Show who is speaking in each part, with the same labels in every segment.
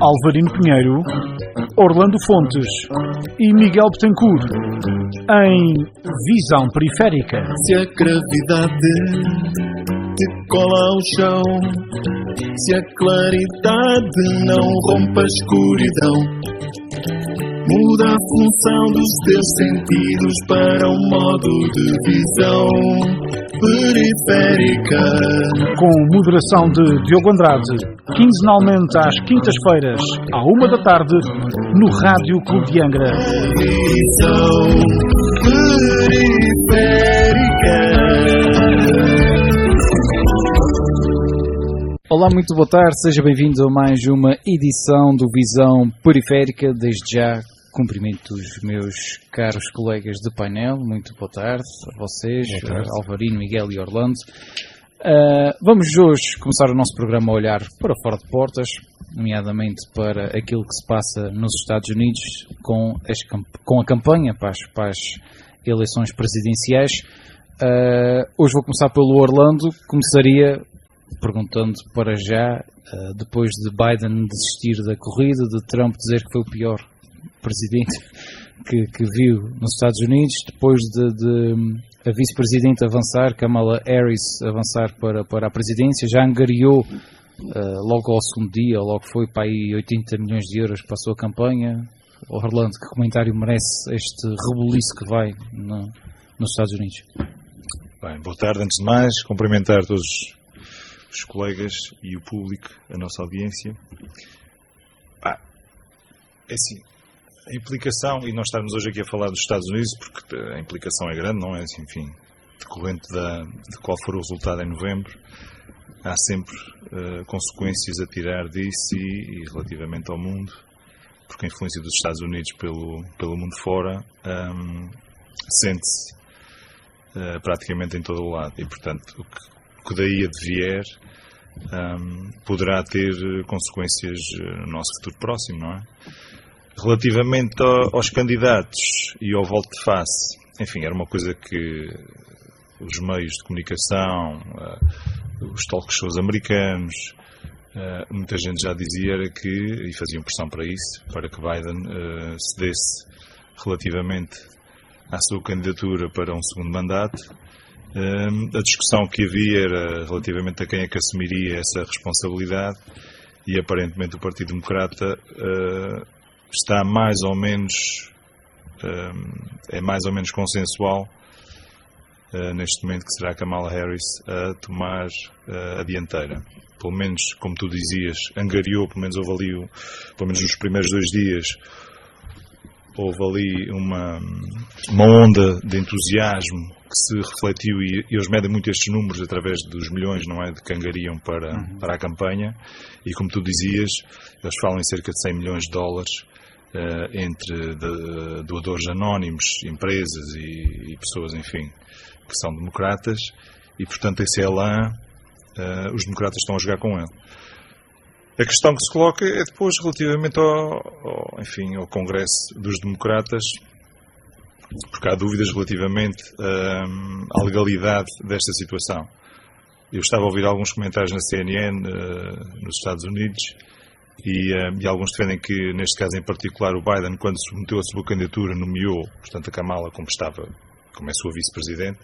Speaker 1: Alvarino Pinheiro, Orlando Fontes e Miguel Betancourt, em Visão Periférica.
Speaker 2: Se a gravidade te cola ao chão, se a claridade não rompe a escuridão, muda a função dos teus sentidos para um modo de visão periférica.
Speaker 1: Com moderação de Diogo Andrade, quinzenalmente às quintas-feiras, à 13h, no Rádio Clube de Angra.
Speaker 2: Visão periférica.
Speaker 3: Olá, muito boa tarde, seja bem-vindo a mais uma edição do Visão Periférica. Desde já, cumprimento os meus caros colegas de painel. Muito boa tarde a vocês, boa tarde. Alvarino, Miguel e Orlando. Vamos hoje começar o nosso programa a olhar para fora de portas, nomeadamente para aquilo que se passa nos Estados Unidos com a campanha para as eleições presidenciais. Hoje vou começar pelo Orlando. Começaria perguntando para já, depois de Biden desistir da corrida, de Trump dizer que foi o pior presidente que viu nos Estados Unidos, depois de a vice-presidente avançar, Kamala Harris avançar para a presidência, já angariou logo ao segundo dia, logo foi para aí 80 milhões de euros para a sua campanha. Orlando, que comentário merece este rebuliço que vai nos Estados Unidos?
Speaker 4: Bem, boa tarde, antes de mais, cumprimentar todos os colegas e o público, a nossa audiência. É assim, a implicação, e nós estamos hoje aqui a falar dos Estados Unidos, porque a implicação é grande, não é? Assim, enfim, decorrente de qual for o resultado em novembro, há sempre consequências a tirar disso e relativamente ao mundo, porque a influência dos Estados Unidos pelo mundo fora sente-se praticamente em todo o lado, e portanto o que daí advier poderá ter consequências no nosso futuro próximo, não é? Relativamente aos candidatos e ao volte-face, enfim, era uma coisa que os meios de comunicação, os talk shows americanos, muita gente já dizia e faziam pressão para isso, para que Biden cedesse relativamente à sua candidatura para um segundo mandato. A discussão que havia era relativamente a quem é que assumiria essa responsabilidade, e aparentemente o Partido Democrata está mais ou menos consensual neste momento que será Kamala Harris a tomar a dianteira. Pelo menos, como tu dizias, angariou, pelo menos houve ali, pelo menos nos primeiros 2 dias, houve ali uma onda de entusiasmo que se refletiu, e eles medem muito estes números através dos milhões, não é, de que angariam para a campanha, e como tu dizias, eles falam em cerca de 100 milhões de dólares entre doadores anónimos, empresas e pessoas, enfim, que são democratas, e portanto esse elan, os democratas estão a jogar com ele. A questão que se coloca é depois relativamente ao Congresso dos Democratas, porque há dúvidas relativamente à legalidade desta situação. Eu estava a ouvir alguns comentários na CNN nos Estados Unidos e alguns defendem que, neste caso em particular, o Biden, quando submeteu a sua candidatura, nomeou, portanto, a Kamala como é sua vice-presidente,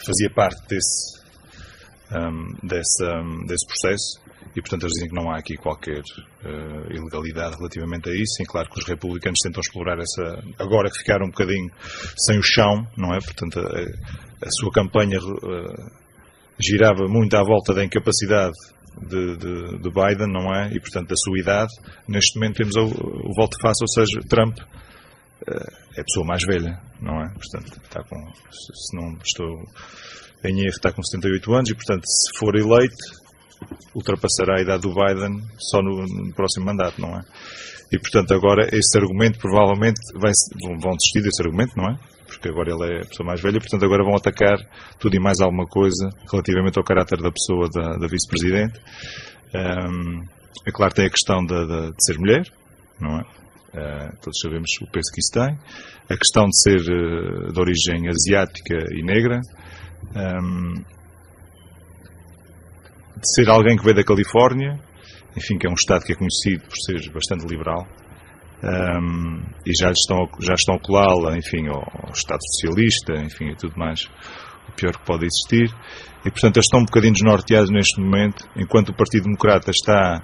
Speaker 4: fazia parte desse processo. E, portanto, eles dizem que não há aqui qualquer ilegalidade relativamente a isso. E, claro que os republicanos tentam explorar essa... Agora que ficaram um bocadinho sem o chão, não é? Portanto, a sua campanha girava muito à volta da incapacidade de Biden, não é? E, portanto, da sua idade. Neste momento temos o volte-face, ou seja, Trump é a pessoa mais velha, não é? Portanto, está com... Se não estou em erro, está com 78 anos e, portanto, se for eleito, ultrapassará a idade do Biden só no próximo mandato, não é? E, portanto, agora esse argumento provavelmente vão desistir desse argumento, não é? Porque agora ele é a pessoa mais velha, portanto agora vão atacar tudo e mais alguma coisa relativamente ao caráter da pessoa da vice-presidente. É claro que tem a questão de ser mulher, não é? Todos sabemos o peso que isso tem. A questão de ser de origem asiática e negra. de ser alguém que veio da Califórnia, enfim, que é um Estado que é conhecido por ser bastante liberal, e já estão a colá-la, enfim, ao Estado Socialista, enfim, e tudo mais, o pior que pode existir. E, portanto, eles estão um bocadinho desnorteados neste momento, enquanto o Partido Democrata está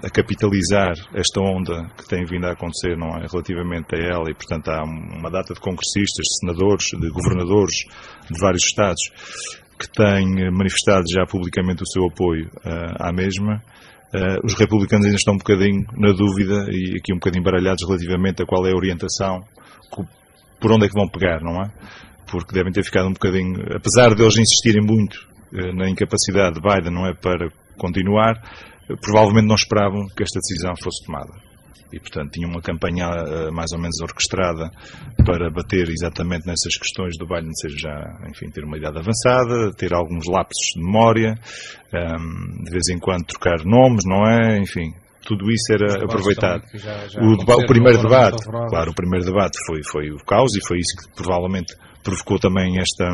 Speaker 4: a capitalizar esta onda que tem vindo a acontecer, não é, relativamente a ela, e, portanto, há uma data de congressistas, de senadores, de governadores de vários Estados que têm manifestado já publicamente o seu apoio à mesma. Os republicanos ainda estão um bocadinho na dúvida e aqui um bocadinho baralhados relativamente a qual é a orientação, por onde é que vão pegar, não é? Porque devem ter ficado um bocadinho, apesar de eles insistirem muito na incapacidade de Biden, não é, para continuar, provavelmente não esperavam que esta decisão fosse tomada. E, portanto, tinham uma campanha mais ou menos orquestrada para bater exatamente nessas questões do Biden ser já, enfim, ter uma idade avançada, ter alguns lapsos de memória, de vez em quando trocar nomes, não é? Enfim, tudo isso era aproveitado. O primeiro debate, claro, o primeiro debate foi o caos, e foi isso que provavelmente provocou também esta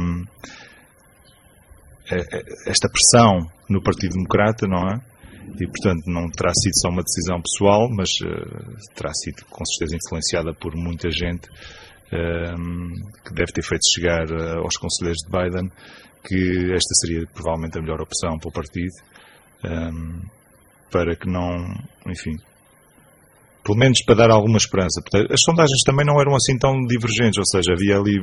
Speaker 4: pressão no Partido Democrata, não é? E, portanto, não terá sido só uma decisão pessoal, mas terá sido, com certeza, influenciada por muita gente que deve ter feito chegar aos conselheiros de Biden que esta seria, provavelmente, a melhor opção para o partido, para que não, enfim, pelo menos para dar alguma esperança. As sondagens também não eram assim tão divergentes, ou seja, havia ali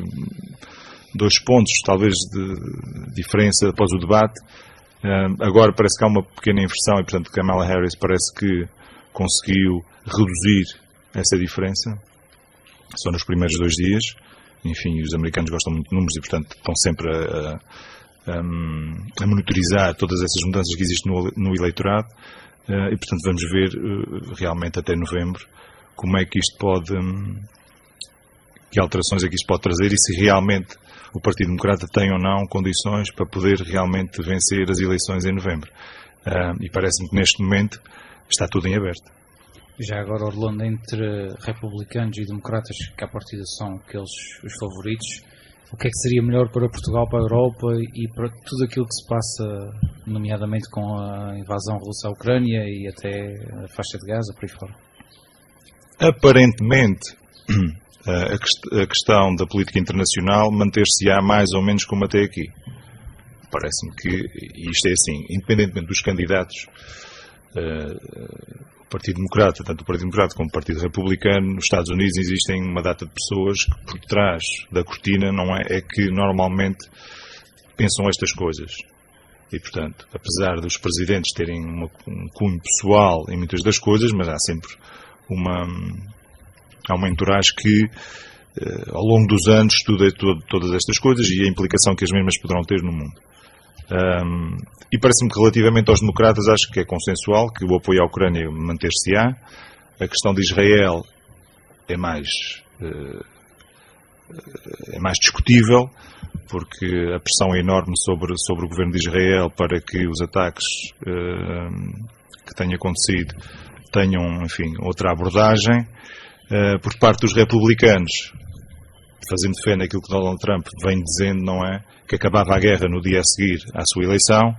Speaker 4: 2 pontos, talvez, de diferença após o debate. Agora parece que há uma pequena inversão e, portanto, Kamala Harris parece que conseguiu reduzir essa diferença só nos primeiros 2 dias. Enfim, os americanos gostam muito de números e, portanto, estão sempre a monitorizar todas essas mudanças que existem no eleitorado. E, portanto, vamos ver realmente até novembro como é que isto pode, que alterações é que isto pode trazer e se realmente o Partido Democrata tem ou não condições para poder realmente vencer as eleições em novembro. E parece-me que neste momento está tudo em aberto.
Speaker 3: Já agora, Orlando, entre republicanos e democratas, que à partida são aqueles os favoritos, o que é que seria melhor para Portugal, para a Europa e para tudo aquilo que se passa, nomeadamente com a invasão russa à Ucrânia e até a faixa de Gaza, por aí fora?
Speaker 4: Aparentemente, a questão da política internacional manter-se-á mais ou menos como até aqui. Parece-me que, e isto é assim, independentemente dos candidatos, o Partido Democrata, tanto o Partido Democrata como o Partido Republicano, nos Estados Unidos existem uma data de pessoas que por trás da cortina não é que normalmente pensam estas coisas. E, portanto, apesar dos presidentes terem um cunho pessoal em muitas das coisas, mas há sempre há uma entourage que, ao longo dos anos, estuda todas estas coisas e a implicação que as mesmas poderão ter no mundo. E parece-me que, relativamente aos democratas, acho que é consensual que o apoio à Ucrânia manter-se-á. A questão de Israel é mais discutível, porque a pressão é enorme sobre o governo de Israel para que os ataques que têm acontecido tenham, enfim, outra abordagem. Por parte dos republicanos, fazendo fé naquilo que Donald Trump vem dizendo, não é? Que acabava a guerra no dia a seguir à sua eleição.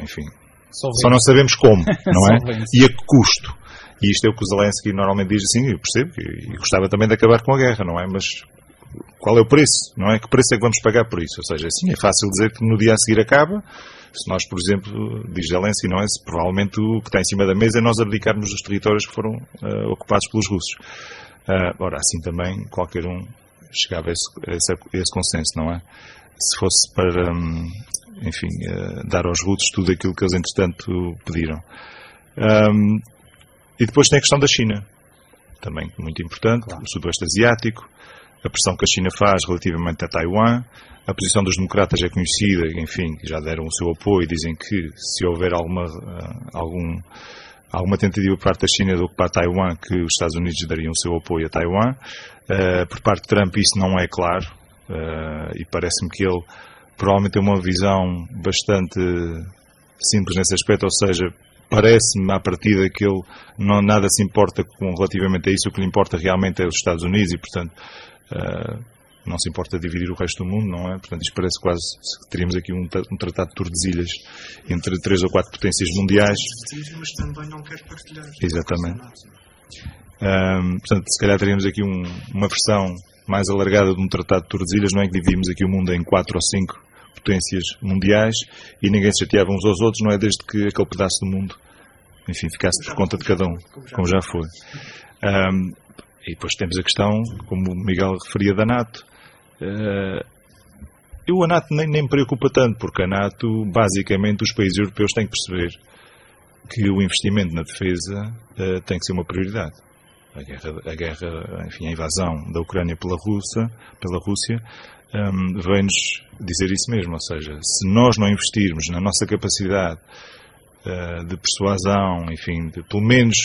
Speaker 4: Enfim, só não sabemos como, não é? E a que custo. E isto é o que o Zelensky normalmente diz assim, eu percebo, e gostava também de acabar com a guerra, não é? Mas qual é o preço, não é? Que preço é que vamos pagar por isso? Ou seja, assim, é fácil dizer que no dia a seguir acaba. Se nós, por exemplo, diz Zelensky, não é? Se provavelmente o que está em cima da mesa é nós abdicarmos dos territórios que foram ocupados pelos russos. Ora, assim também qualquer um chegava a esse consenso, não é? Se fosse para, enfim, dar aos russos tudo aquilo que eles, entretanto, pediram. E depois tem a questão da China, também muito importante, claro. O Sudoeste Asiático, a pressão que a China faz relativamente a Taiwan. A posição dos democratas é conhecida, enfim, já deram o seu apoio e dizem que se houver alguma tentativa por parte da China de ocupar Taiwan, que os Estados Unidos dariam o seu apoio a Taiwan. Por parte de Trump isso não é claro, e parece-me que ele provavelmente tem uma visão bastante simples nesse aspecto, ou seja, parece-me à partida que ele nada se importa relativamente a isso, o que lhe importa realmente é os Estados Unidos e, portanto, não se importa dividir o resto do mundo, não é? Portanto, isto parece quase que teríamos aqui um tratado de Tordesilhas entre 3 ou 4 potências mundiais.
Speaker 5: Mas também não quer partilhar.
Speaker 4: Exatamente. Portanto, se calhar teríamos aqui uma versão mais alargada de um tratado de Tordesilhas, não é? Que dividimos aqui o mundo em 4 ou 5 potências mundiais e ninguém se chateava uns aos outros, não é? Desde que aquele pedaço do mundo, enfim, ficasse por conta de cada um, como já foi. E depois temos a questão, como o Miguel referia, da NATO. A NATO nem me preocupa tanto, porque a NATO, basicamente, os países europeus têm que perceber que o investimento na defesa tem que ser uma prioridade. A guerra, enfim, a invasão da Ucrânia pela Rússia, vem-nos dizer isso mesmo. Ou seja, se nós não investirmos na nossa capacidade de persuasão, enfim, de pelo menos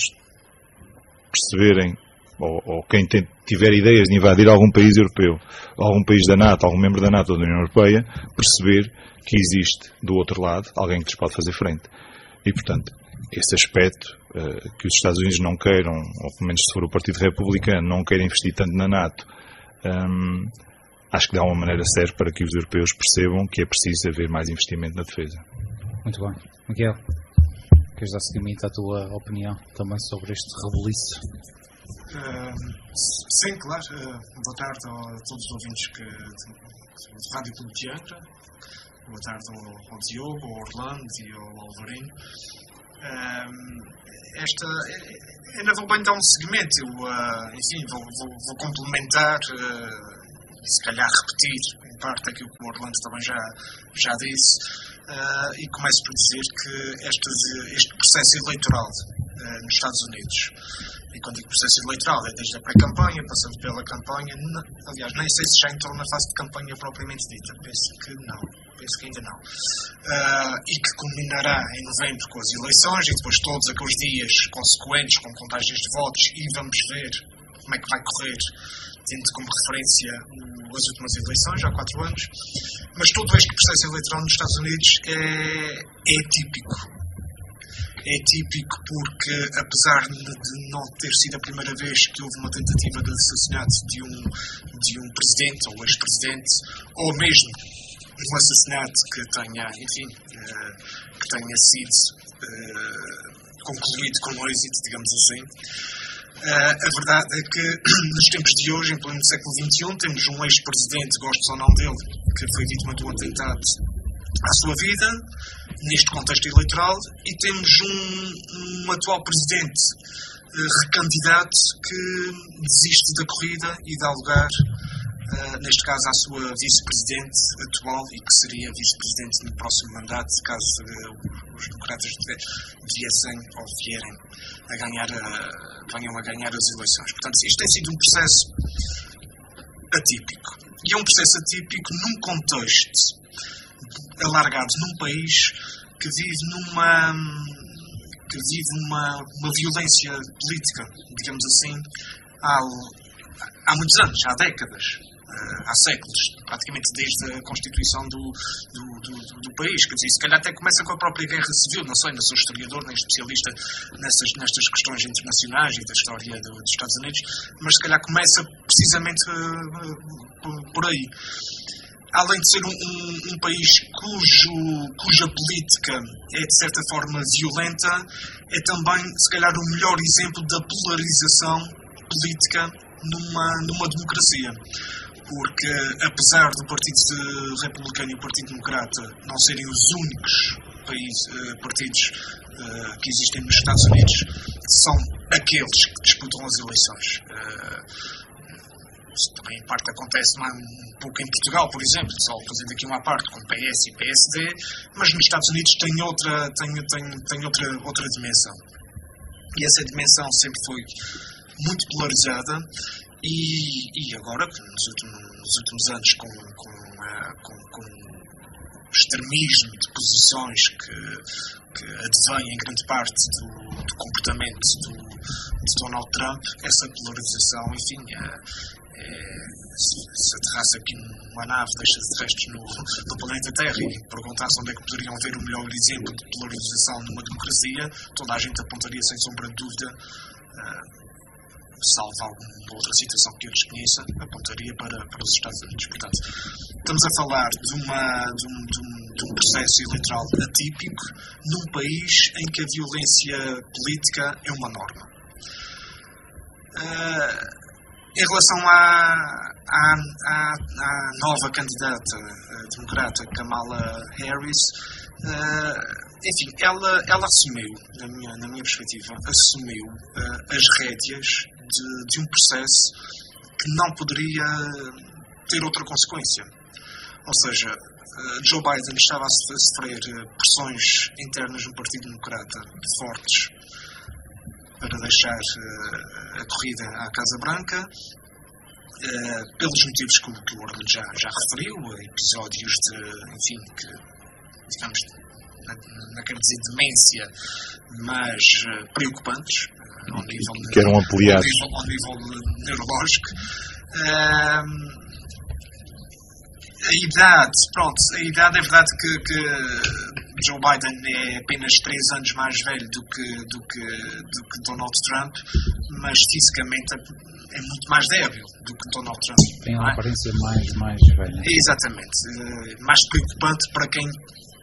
Speaker 4: perceberem, ou quem tiver ideias de invadir algum país europeu, algum país da NATO, algum membro da NATO ou da União Europeia, perceber que existe do outro lado alguém que lhes pode fazer frente. E, portanto, esse aspecto que os Estados Unidos não queiram, ou pelo menos se for o Partido Republicano, não queiram investir tanto na NATO, acho que dá uma maneira certa para que os europeus percebam que é preciso haver mais investimento na defesa.
Speaker 3: Muito bem. Miguel, queres dar seguimento à tua opinião também sobre este rebuliço?
Speaker 5: Sim, claro. Boa tarde a todos os ouvintes do Rádio Clube de Angra. Boa tarde ao Diogo, ao Orlando e ao Alvarino. Ainda vou bem dar um segmento. Enfim, vou complementar e se calhar repetir em parte aquilo que o Orlando também já disse. E começo por dizer que este processo eleitoral nos Estados Unidos, e quando digo processo eleitoral, é desde a pré-campanha, passando pela campanha, aliás, nem sei se já entrou na fase de campanha propriamente dita, penso que ainda não, e que culminará em novembro com as eleições e depois todos aqueles dias consequentes com contagens de votos, e vamos ver como é que vai correr, tendo como referência as últimas eleições, há 4 anos. Mas todo este processo eleitoral nos Estados Unidos é típico. É típico porque, apesar de não ter sido a primeira vez que houve uma tentativa de assassinato de um presidente ou ex-presidente, ou mesmo um assassinato que tenha sido concluído com êxito, digamos assim, a verdade é que nos tempos de hoje, em pleno século XXI, temos um ex-presidente, gostes ou não dele, que foi vítima de um atentado à sua vida, neste contexto eleitoral, e temos um atual presidente recandidato que desiste da corrida e dá lugar, neste caso, à sua vice-presidente atual, e que seria vice-presidente no próximo mandato, caso os democratas viessem ou venham a ganhar as eleições. Portanto, isto tem sido um processo atípico. E é um processo atípico num contexto alargado, num país que vive numa violência política, digamos assim, há muitos anos, há décadas, há séculos, praticamente desde a constituição do país. Quer dizer, se calhar até começa com a própria guerra civil, não sei, não sou historiador nem especialista nestas questões internacionais e da história dos Estados Unidos, mas se calhar começa precisamente por aí. Além de ser um país cuja política é de certa forma violenta, é também, se calhar, o melhor exemplo da polarização política numa democracia. Porque, apesar do Partido Republicano e o Partido Democrata não serem os únicos partidos que existem nos Estados Unidos, são aqueles que disputam as eleições. Isso também, em parte, acontece um pouco em Portugal, por exemplo, só fazendo aqui uma parte com PS e PSD, mas nos Estados Unidos tem outra dimensão. E essa dimensão sempre foi muito polarizada, e agora, nos últimos anos, com o extremismo de posições que advém em grande parte do comportamento de Donald Trump, essa polarização, enfim, se aterrasse aqui numa nave, deixa-se de restos no planeta Terra, e perguntasse onde é que poderiam ver o melhor exemplo de polarização numa democracia, toda a gente apontaria sem sombra de dúvida salvo alguma outra situação que eu desconheça, apontaria para os Estados Unidos. Portanto, estamos a falar de um processo eleitoral atípico num país em que a violência política é uma norma. Em relação à nova candidata democrata Kamala Harris, enfim, ela assumiu, na minha perspectiva, as rédeas de um processo que não poderia ter outra consequência. Ou seja, Joe Biden estava a sofrer pressões internas no Partido Democrata fortes para deixar a corrida à Casa Branca, pelos motivos que o Orlando já referiu, episódios que, digamos, não quero dizer demência, mas preocupantes, ao nível,
Speaker 4: que eram ampliados.
Speaker 5: Ao nível neurológico. A idade é verdade que Joe Biden é apenas 3 anos mais velho do que Donald Trump, mas fisicamente é muito mais débil do que Donald Trump.
Speaker 3: Tem uma aparência mais velha.
Speaker 5: Exatamente. Mais preocupante para quem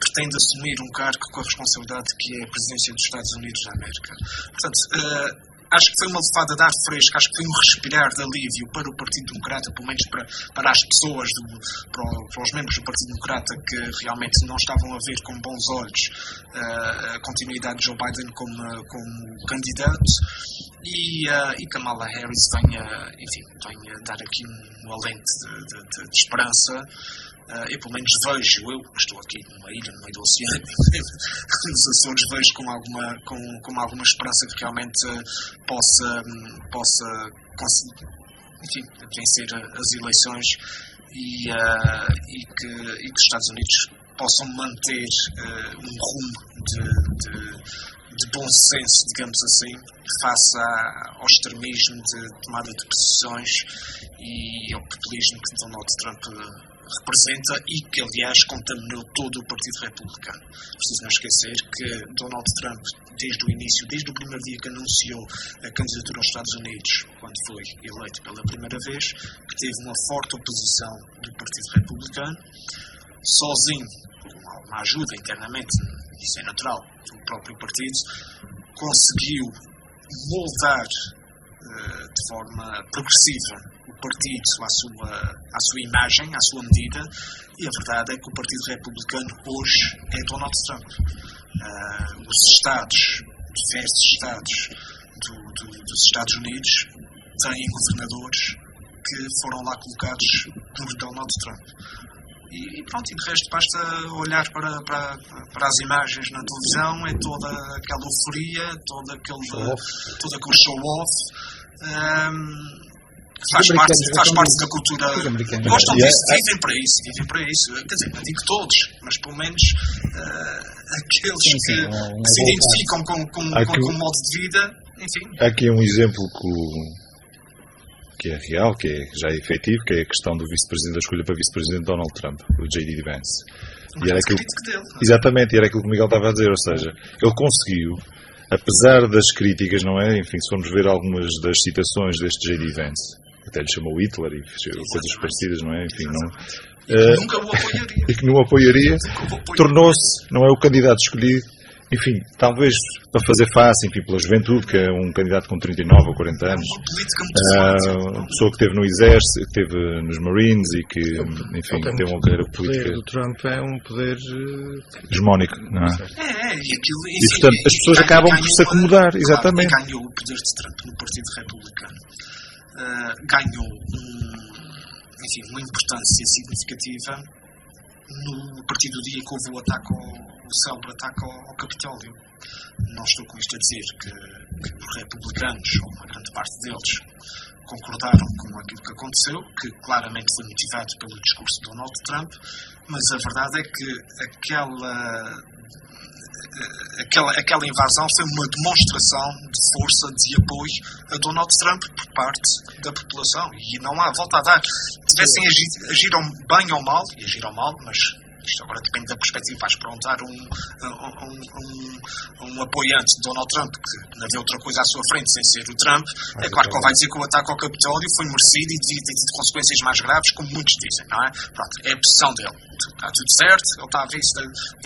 Speaker 5: pretende assumir um cargo com a responsabilidade que é a presidência dos Estados Unidos da América. Portanto, acho que foi uma lefada de ar fresco, acho que foi um respirar de alívio para o Partido Democrata, pelo menos para as pessoas, para os membros do Partido Democrata que realmente não estavam a ver com bons olhos a continuidade de Joe Biden como candidato, e Kamala Harris venha dar aqui um alento de esperança. Eu pelo menos vejo, eu estou aqui numa ilha, no meio do oceano, nos Açores, vejo com alguma esperança que realmente possa vencer as eleições e que os Estados Unidos possam manter um rumo de bom senso, digamos assim, face ao extremismo de tomada de posições e ao populismo que Donald Trump representa e que, aliás, contaminou todo o Partido Republicano. Preciso não esquecer que Donald Trump, desde o início, desde o primeiro dia que anunciou a candidatura aos Estados Unidos, quando foi eleito pela primeira vez, que teve uma forte oposição do Partido Republicano, sozinho, com uma ajuda internamente, isso é natural, do próprio partido, conseguiu moldar de forma progressiva o partido à sua imagem, à sua medida, e a verdade é que o Partido Republicano hoje é Donald Trump. Diversos estados dos Estados Unidos têm governadores que foram lá colocados por Donald Trump. E pronto, e de resto basta olhar para as imagens na televisão, é toda aquela euforia, todo aquele show-off. Faz parte da cultura. Gostam disso, vivem para isso. Quer dizer, não digo todos, mas pelo menos aqueles que se identificam com o modo de vida, enfim.
Speaker 4: Há aqui um exemplo que é real, que é já efetivo, que é a questão do vice-presidente, da escolha para vice-presidente Donald Trump, o J.D. Vance. E era aquilo, exatamente, era aquilo que o Miguel estava a dizer, ou seja, ele conseguiu, apesar das críticas, não é? Enfim, se formos ver algumas das citações deste J.D. Vance, até lhe chamou Hitler e coisas parecidas, não é? Enfim,
Speaker 5: nunca o apoiaria.
Speaker 4: E que não o apoiaria, tornou-se, não é o candidato escolhido, enfim, talvez para fazer face, enfim, pela juventude, que é um candidato com 39 ou 40 anos, uma pessoa que esteve no Exército, que esteve nos Marines e que, enfim, tem uma carreira política.
Speaker 6: O poder do Trump é um poder
Speaker 4: hegemónico, não é?
Speaker 5: E
Speaker 4: portanto, as pessoas acabam por se acomodar, exatamente.
Speaker 5: Ganhou o poder de Trump no Partido Republicano. Ganhou uma importância significativa no partir do dia que houve o célebre ataque ao Capitólio. Não estou com isto a dizer que os republicanos, ou uma grande parte deles, concordaram com aquilo que aconteceu, que claramente foi motivado pelo discurso de Donald Trump, mas a verdade é que aquela invasão foi uma demonstração de força, de apoio a Donald Trump por parte da população, e não há volta a dar. Tivessem agiram bem ou mal, e agiram mal, mas Isto agora depende da perspectiva. Vais perguntar um apoiante de Donald Trump que não vê outra coisa à sua frente sem ser o Trump, é claro que ele vai dizer que o ataque ao Capitólio foi merecido e devia ter tido consequências mais graves, como muitos dizem, não é? Pronto, é a posição dele. Está tudo certo, ele está a ver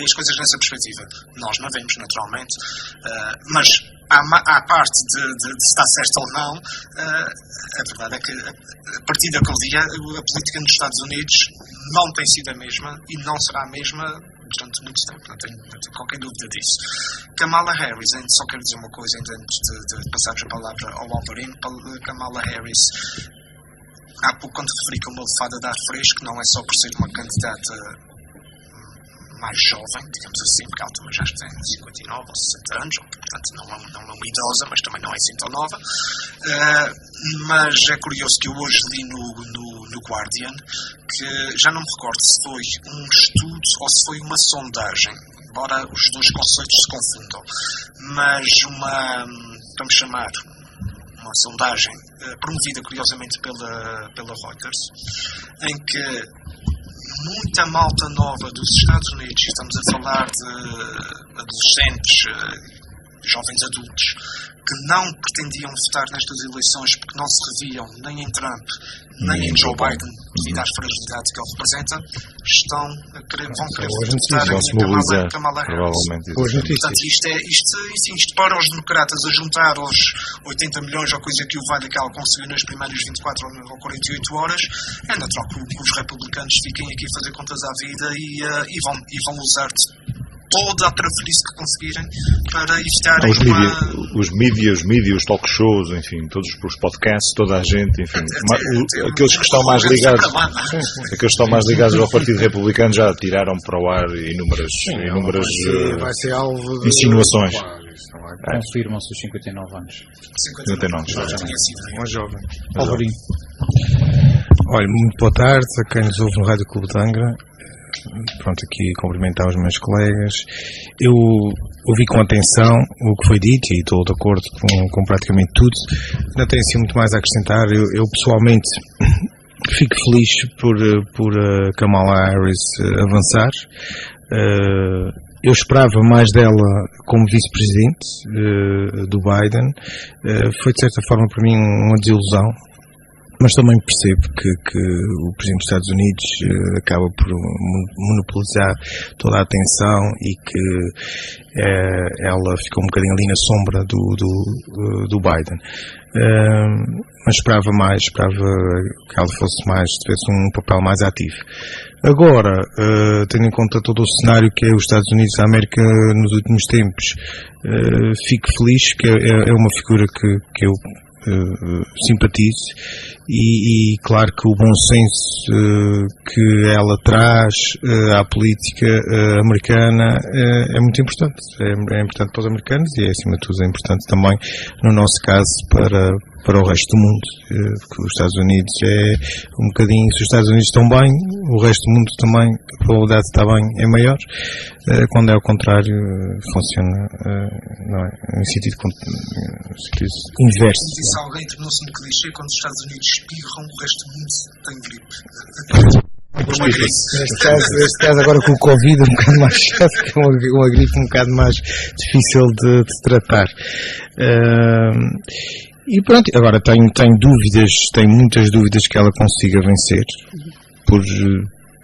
Speaker 5: as coisas nessa perspectiva. Nós não vemos, naturalmente, mas à parte de se está certo ou não, a verdade é que a partir daquele dia a política nos Estados Unidos não tem sido a mesma e não será a mesma durante muito tempo, não tenho qualquer dúvida disso. Kamala Harris, só quero dizer uma coisa ainda antes de passarmos a palavra ao Alvarino. Kamala Harris, há pouco quando referi que uma lefada de ar fresco, não é só por ser uma candidata mais jovem, digamos assim, porque ela também já tem 59 ou 60 anos, portanto não é uma idosa, mas também não é assim tão nova. Mas é curioso que eu hoje li no Guardian que já não me recordo se foi um estudo ou se foi uma sondagem, embora os dois conceitos se confundam, mas vamos chamar uma sondagem promovida curiosamente pela Reuters, em que muita malta nova dos Estados Unidos, estamos a falar de adolescentes, jovens adultos, que não pretendiam votar nestas eleições porque não se reviam nem em Trump nem em Joe Biden, devido às fragilidades que ele representa, vão querer votar em Kamala Harris. Portanto, isto para os democratas a juntar os 80 milhões ou coisa que o valha que ela conseguiu nas primeiras 24 ou 48 horas, é natural que os republicanos fiquem aqui a fazer contas à vida e vão usar toda a trafelice que conseguirem para evitar
Speaker 4: os mídias, os talk shows, enfim, todos os podcasts, toda a gente, enfim, aqueles que estão mais ligados ao Partido Republicano já tiraram para o ar inúmeras
Speaker 6: vai ser alvo
Speaker 4: insinuações.
Speaker 3: Confirmam-se os 59 anos.
Speaker 4: 59.
Speaker 6: Um jovem.
Speaker 3: Alvarinho.
Speaker 6: Olha, muito boa tarde a quem nos ouve no Rádio Clube de Angra. Pronto, aqui cumprimentar os meus colegas. Eu ouvi com atenção o que foi dito e estou de acordo com praticamente tudo. Não tenho assim muito mais a acrescentar. Eu pessoalmente fico feliz por Kamala Harris avançar. Eu esperava mais dela como vice-presidente do Biden. Foi de certa forma para mim uma desilusão. Mas também percebo que o Presidente dos Estados Unidos acaba por monopolizar toda a atenção e que ela ficou um bocadinho ali na sombra do Biden. Mas esperava que ela tivesse um papel mais ativo. Agora, tendo em conta todo o cenário que é os Estados Unidos da América nos últimos tempos, fico feliz que é uma figura que eu simpatizo e claro que o bom senso que ela traz à política americana é muito importante. É importante para os americanos e acima de tudo é importante também no nosso caso para o resto do mundo, porque os Estados Unidos é um bocadinho, se os Estados Unidos estão bem, o resto do mundo também, a probabilidade de estar bem é maior. Quando é ao contrário, funciona não é, em sentido inverso.
Speaker 5: Disse alguém, tornou-se um clichê, quando os Estados Unidos espirram, o resto do mundo tem gripe.
Speaker 6: Neste caso agora com o Covid um bocado mais chato, que uma gripe um bocado mais difícil de tratar. E pronto, agora tenho muitas dúvidas que ela consiga vencer, por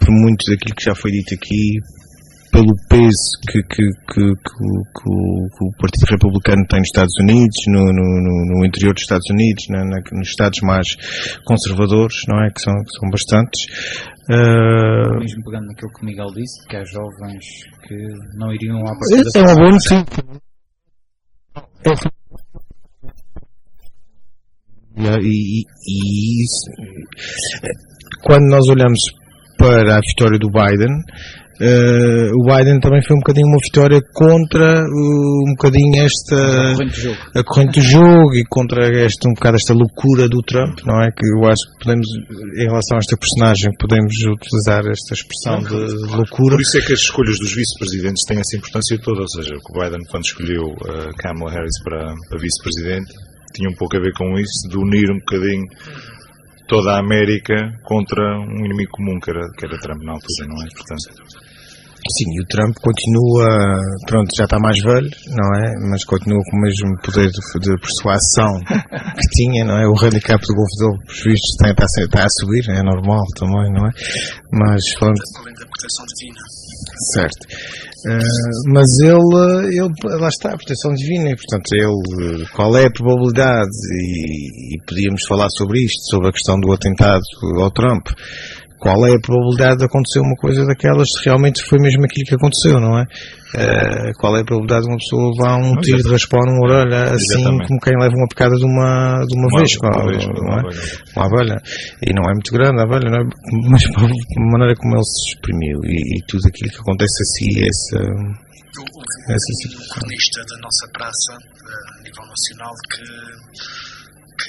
Speaker 6: muito daquilo que já foi dito aqui, pelo peso que o Partido Republicano tem nos Estados Unidos, no interior dos Estados Unidos, nos estados mais conservadores, não é? Que são bastantes.
Speaker 3: Mesmo pegando naquilo que o Miguel disse, que há jovens que não iriam à partida.
Speaker 6: É uma boa notícia. E quando nós olhamos para a vitória do Biden, o Biden também foi um bocadinho uma vitória contra um bocadinho a corrente do jogo e contra um bocado esta loucura do Trump, não é? Que eu acho que podemos, em relação a esta personagem, podemos utilizar esta expressão de loucura.
Speaker 4: Por isso é que as escolhas dos vice-presidentes têm essa importância toda, ou seja, o Biden, quando escolheu Kamala Harris para vice-presidente, tinha um pouco a ver com isso, de unir um bocadinho toda a América contra um inimigo comum que era Trump na altura, não é? Portanto,
Speaker 6: Sim, e o Trump continua, pronto, já está mais velho, não é? Mas continua com o mesmo poder de persuasão que tinha, não é? O handicap do golfe dele, pelos vistos, está a subir, é normal também, não é? Mas falando...
Speaker 5: Além da proteção divina.
Speaker 6: Certo. Mas ele, lá está, a proteção divina, e portanto, ele, qual é a probabilidade, e podíamos falar sobre isto, sobre a questão do atentado ao Trump, qual é a probabilidade de acontecer uma coisa daquelas se realmente foi mesmo aquilo que aconteceu, não é? Qual é a probabilidade de uma pessoa levar um tiro de raspão numa orelha, assim como quem leva uma picada de uma vespa, uma abelha? E não é muito grande a abelha, não é? Mas a maneira como ele se exprimiu e tudo aquilo que acontece assim, essa
Speaker 5: jornalista da nossa praça, a nível nacional, que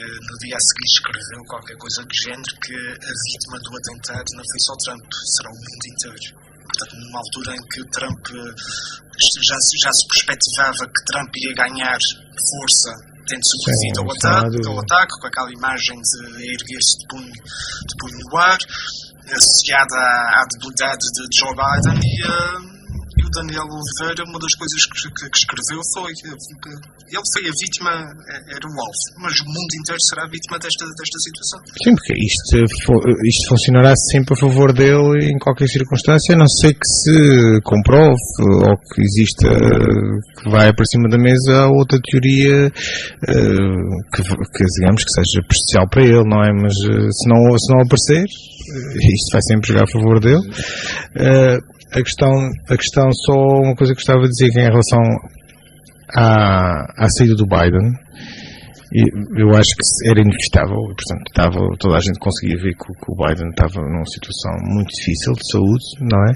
Speaker 5: no dia a seguir escreveu qualquer coisa do género, que a vítima do atentado não foi só Trump, será o mundo inteiro. Portanto, numa altura em que Trump já se perspectivava que Trump ia ganhar força tendo sobrevivido ao ataque, com aquela imagem de erguer-se de punho no ar, associada à debilidade de Joe Biden, e o Daniel Oliveira, uma das coisas que escreveu foi que ele foi a vítima, era o alvo, mas o mundo inteiro será a vítima desta situação.
Speaker 6: Sim, porque isto funcionará sempre a favor dele em qualquer circunstância, a não ser que se comprove ou que exista, que vai para cima da mesa outra teoria que digamos que seja prejudicial para ele, não é? Mas se não aparecer, isto vai sempre jogar a favor dele. A questão, só uma coisa que gostava de dizer, que em relação à saída do Biden, eu acho que era inevitável, portanto, toda a gente conseguia ver que o Biden estava numa situação muito difícil de saúde, não é?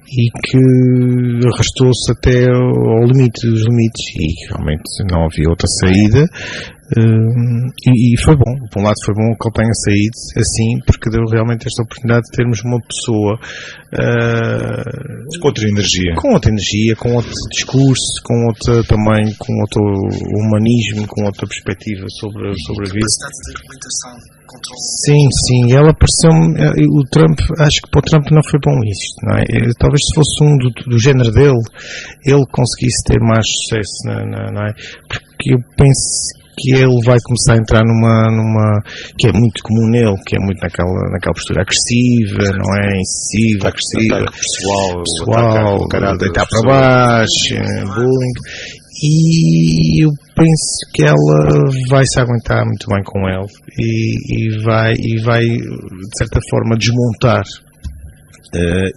Speaker 6: E que arrastou-se até ao limite dos limites, e realmente não havia outra saída. E foi bom, por um lado foi bom que ele tenha saído assim, porque deu realmente esta oportunidade de termos uma pessoa
Speaker 4: com outra energia,
Speaker 6: com outro discurso, com outro humanismo, com outra perspectiva sobre a vida. Sim, ela pareceu-me, o Trump, acho que para o Trump não foi bom isto, não é? Talvez se fosse um do género dele, ele conseguisse ter mais sucesso, não é? Porque eu penso que ele vai começar a entrar numa que é muito comum nele, que é muito naquela postura agressiva, não é? Incisiva, agressiva, pessoal, deitar para baixo, bullying. E eu penso que ela vai se aguentar muito bem com ele e vai de certa forma desmontar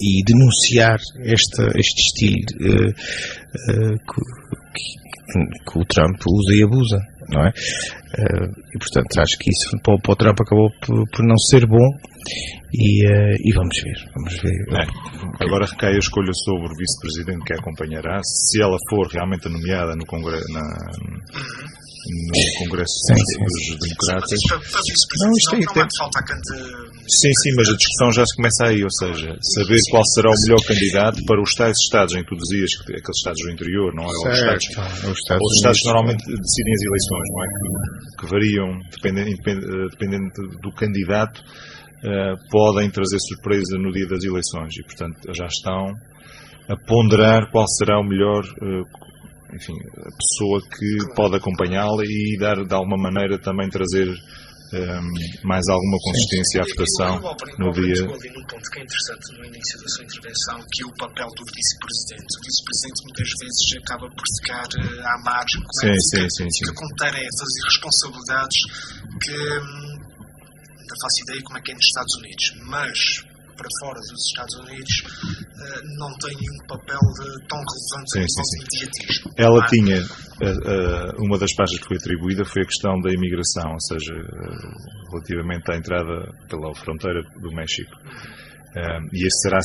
Speaker 6: e denunciar este estilo que o Trump usa e abusa, não é? E portanto acho que isso para o Trump acabou por não ser bom, e vamos ver.
Speaker 4: Agora recai a escolha sobre o vice-presidente que a acompanhará, se ela for realmente nomeada no Congresso, no Congresso dos Democratas. Sim, mas a discussão já se começa aí, ou seja, saber qual será o melhor candidato para os tais estados em que tu dizias, aqueles estados do interior, não é? Os estados que normalmente decidem as eleições, não é? Que variam, dependendo do candidato, podem trazer surpresa no dia das eleições, e portanto já estão a ponderar qual será o melhor, enfim, a pessoa que pode acompanhá-la e dar de alguma maneira também trazer mais alguma consistência à votação no dia.
Speaker 5: Eu ali num ponto que é interessante no início da sua intervenção, que é o papel do vice-presidente. O vice-presidente muitas vezes acaba por ficar à margem, fica com tarefas e responsabilidades que não faço ideia como é que é nos Estados Unidos, mas para fora dos Estados Unidos não tem nenhum papel tão relevante a nível de mediatismo.
Speaker 4: Ela tinha, uma das pastas que foi atribuída foi a questão da imigração, ou seja, relativamente à entrada pela fronteira do México. E esse será